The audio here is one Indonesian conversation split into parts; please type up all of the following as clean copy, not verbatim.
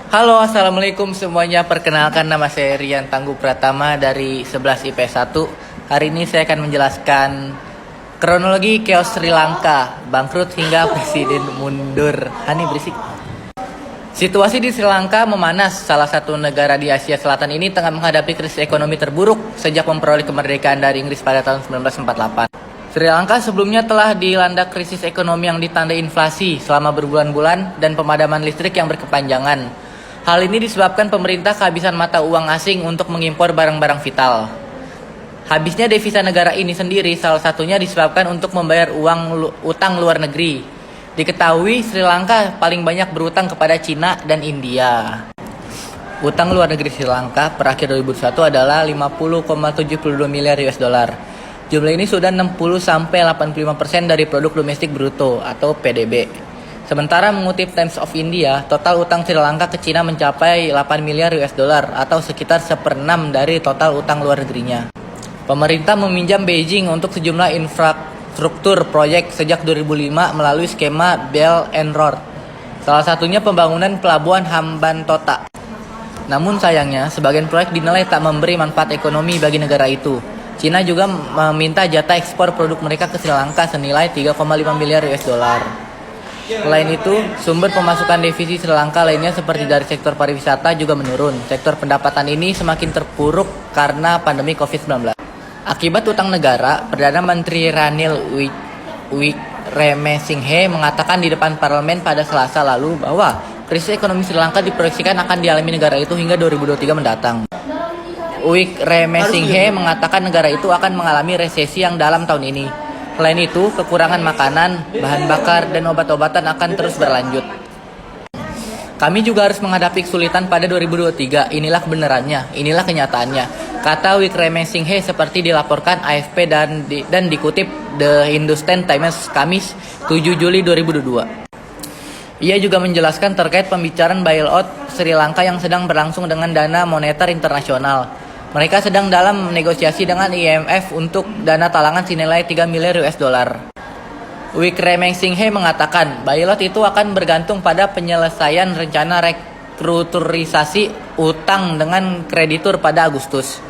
Halo, assalamualaikum semuanya. Perkenalkan, nama saya Rian Tangguh Pratama dari 11 IPS 1. Hari ini saya akan menjelaskan kronologi chaos Sri Lanka, bangkrut hingga presiden mundur. Hani berisik. Situasi di Sri Lanka memanas. Salah satu negara di Asia Selatan ini tengah menghadapi krisis ekonomi terburuk sejak memperoleh kemerdekaan dari Inggris pada tahun 1948. Sri Lanka sebelumnya telah dilanda krisis ekonomi yang ditandai inflasi selama berbulan-bulan dan pemadaman listrik yang berkepanjangan. Hal ini disebabkan pemerintah kehabisan mata uang asing untuk mengimpor barang-barang vital. Habisnya devisa negara ini sendiri salah satunya disebabkan untuk membayar utang luar negeri. Diketahui Sri Lanka paling banyak berutang kepada Cina dan India. Utang luar negeri Sri Lanka per akhir 2021 adalah 50,72 miliar US dollar. Jumlah ini sudah 60-85% dari produk domestik bruto atau PDB. Sementara mengutip Times of India, total utang Sri Lanka ke Cina mencapai 8 miliar US dollar atau sekitar 1/6 dari total utang luar negerinya. Pemerintah meminjam Beijing untuk sejumlah infrastruktur proyek sejak 2005 melalui skema Belt and Road. Salah satunya pembangunan pelabuhan Hambantota. Namun sayangnya, sebagian proyek dinilai tak memberi manfaat ekonomi bagi negara itu. Cina juga meminta jatah ekspor produk mereka ke Sri Lanka senilai 3,5 miliar US dollar. Selain itu, sumber pemasukan devisa Sri Lanka lainnya seperti dari sektor pariwisata juga menurun. Sektor pendapatan ini semakin terpuruk karena pandemi COVID-19. Akibat utang negara, Perdana Menteri Ranil Wickremesinghe mengatakan di depan parlemen pada Selasa lalu bahwa krisis ekonomi Sri Lanka diproyeksikan akan dialami negara itu hingga 2023 mendatang. Wickremesinghe mengatakan negara itu akan mengalami resesi yang dalam tahun ini. Selain itu, kekurangan makanan, bahan bakar, dan obat-obatan akan terus berlanjut. Kami juga harus menghadapi kesulitan pada 2023. Inilah kebenarannya, inilah kenyataannya, kata Wickremesinghe seperti dilaporkan AFP dan dikutip The Hindustan Times Kamis 7 Juli 2022. Ia juga menjelaskan terkait pembicaraan bailout Sri Lanka yang sedang berlangsung dengan Dana Moneter Internasional. Mereka sedang dalam negosiasi dengan IMF untuk dana talangan senilai 3 miliar US dollar. Wickremesinghe mengatakan, bailout itu akan bergantung pada penyelesaian rencana restrukturisasi utang dengan kreditur pada Agustus.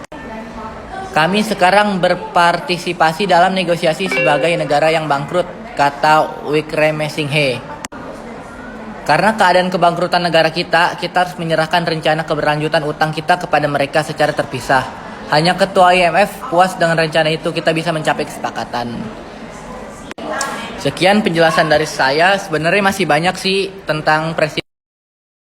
Kami sekarang berpartisipasi dalam negosiasi sebagai negara yang bangkrut, kata Wickremesinghe. Karena keadaan kebangkrutan negara kita harus menyerahkan rencana keberlanjutan utang kita kepada mereka secara terpisah. Hanya ketua IMF puas dengan rencana itu kita bisa mencapai kesepakatan. Sekian penjelasan dari saya. Sebenarnya masih banyak sih tentang presiden.